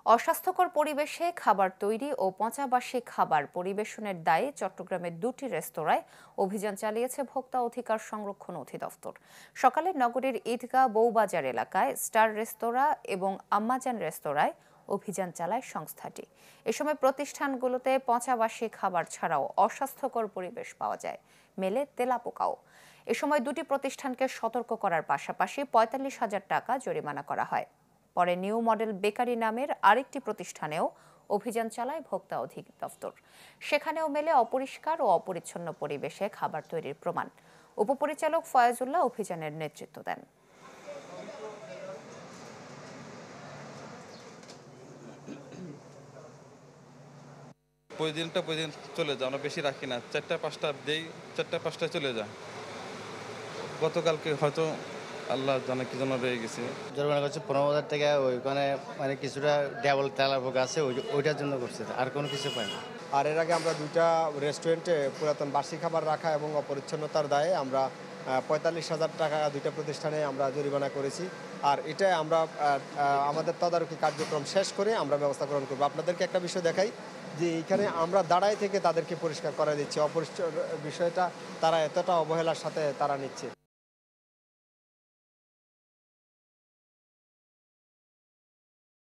অস্বাস্থ্যকর পরিবেশে খাবার তৈরি ও পচাবাসী খাবার পরিবেশনের দায়ে চট্টগ্রামের দুটি রেস্তোরাঁয় অভিযান চালিয়েছে ভোক্তা অধিকার সংরক্ষণ অধিদপ্তর। সকালে নগরীর ঈদগাহ বউবাজার এলাকায় স্টার রেস্তোরাঁ এবং আম্মাজান রেস্তোরাঁয় অভিযান চালায় সংস্থাটি। এ সময় প্রতিষ্ঠানগুলোতে পচাবাসী খাবার ছাড়াও অস্বাস্থ্যকর পরিবেশ পাওয়া যায়, মেলে তেলাপোকাও। এ সময় দুটি প্রতিষ্ঠানকে সতর্ক করার পাশাপাশি ৪৫,০০০ টাকা জরিমানা করা হয়। পরে নিউ মডেল বেকারি নামের আরেকটি প্রতিষ্ঠানেও অভিযান চালায় ভোক্তা অধিদপ্তর। সেখানেও মেলে অপরিষ্কার ও অপরিচ্ছন্ন পরিবেশে খাবার তৈরির প্রমাণ। উপপরিচালক ফয়াজুল্লাহ অভিযানের নেতৃত্ব দেন। প্রতিদিন চলে যায়, আমরা বেশি রাখি না, ৪টা ৫টা দেই, ৪টা ৫টায় চলে যায়। গতকালকে হয়তো আল্লাহ জানে কি জন্য রয়ে গেছে। জরিমানা করছে ১৫,০০০ টাকা। ওইখানে মানে কিছুটা ডেবল তেলাপোকা আছে, ওইটার জন্য করছে, আর কোনো কিছু পাইনি। আর এর আগে আমরা দুইটা রেস্টুরেন্টে পুরাতন বাসি খাবার রাখা এবং অপরিচ্ছন্নতার দায়ে আমরা ৪৫,০০০ টাকা দুইটা প্রতিষ্ঠানে আমরা জরিমানা করেছি। আর এটা আমরা আমাদের তদারকি কার্যক্রম শেষ করে আমরা ব্যবস্থা গ্রহণ করবো। আপনাদেরকে একটা বিষয় দেখাই যে এইখানে আমরা দাঁড়ায় থেকে তাদেরকে পরিষ্কার করে দিচ্ছি। অপরিষ্কার বিষয়টা তারা এতটা অবহেলার সাথে তারা নিচ্ছে।